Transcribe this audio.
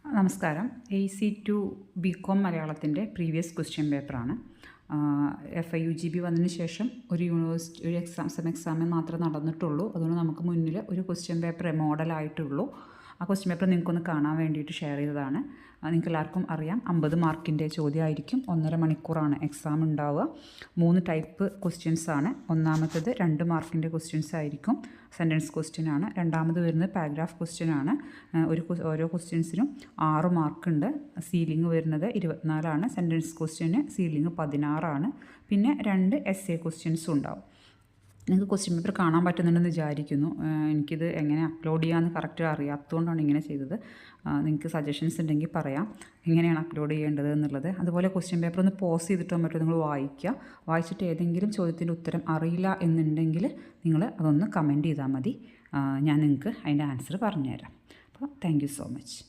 നമസ്കാരം. AC2 BCom മലയാളത്തിൻ്റെ previous question പേപ്പറാണ്. FIUGB വന്നതിന് ശേഷം ഒരു എക്സാം മാത്രമേ നടന്നിട്ടുള്ളൂ. അതുകൊണ്ട് നമുക്ക് മുന്നിൽ ഒരു ക്വസ്റ്റ്യൻ പേപ്പർ മോഡലായിട്ടുള്ളൂ. ആ ക്വസ്റ്റ്യൻ പേപ്പർ നിങ്ങൾക്കൊന്ന് കാണാൻ വേണ്ടിയിട്ട് ഷെയർ ചെയ്തതാണ്. നിങ്ങൾക്ക് എല്ലാവർക്കും അറിയാം 50 മാർക്കിൻ്റെ ചോദ്യമായിരിക്കും. 1.5 മണിക്കൂറാണ് എക്സാം ഉണ്ടാവുക. 3 ടൈപ്പ് ക്വസ്റ്റ്യൻസ് ആണ്. ഒന്നാമത്തേത് 2 മാർക്കിൻ്റെ ക്വസ്റ്റ്യൻസ് ആയിരിക്കും. സെൻറ്റൻസ് ക്വസ്റ്റ്യൻ ആണ്. രണ്ടാമത് വരുന്നത് പാരഗ്രാഫ് ക്വസ്റ്റ്യൻ ആണ്. ഓരോ ക്വസ്റ്റ്യൻസിനും 6 മാർക്കുണ്ട്. സീലിംഗ് വരുന്നത് 24 ആണ്. സെൻറ്റൻസ് ക്വസ്റ്റ്യന് സീലിംഗ് 16 ആണ്. പിന്നെ 2 essay ക്വസ്റ്റ്യൻസും ഉണ്ടാവും. നിങ്ങൾക്ക് ക്വസ്റ്റ്യൻ പേപ്പർ കാണാൻ പറ്റുന്നുണ്ടെന്ന് വിചാരിക്കുന്നു. എനിക്കിത് എങ്ങനെ അപ്ലോഡ് ചെയ്യാമെന്ന് കറക്റ്റ് അറിയാത്തതുകൊണ്ടാണ് ഇങ്ങനെ ചെയ്തത്. നിങ്ങൾക്ക് സജഷൻസ് ഉണ്ടെങ്കിൽ പറയാം എങ്ങനെയാണ് അപ്ലോഡ് ചെയ്യേണ്ടത് എന്നുള്ളത്. അതുപോലെ ക്വസ്റ്റ്യൻ പേപ്പർ ഒന്ന് പോസ് ചെയ്തിട്ടോ മറ്റോ നിങ്ങൾ വായിക്കുക. വായിച്ചിട്ട് ഏതെങ്കിലും ചോദ്യത്തിൻ്റെ ഉത്തരം അറിയില്ല എന്നുണ്ടെങ്കിൽ നിങ്ങൾ അതൊന്ന് കമൻറ്റ് ചെയ്താൽ മതി. ഞാൻ നിങ്ങൾക്ക് അതിൻ്റെ ആൻസർ പറഞ്ഞുതരാം. അപ്പോൾ താങ്ക് യു സോ മച്ച്.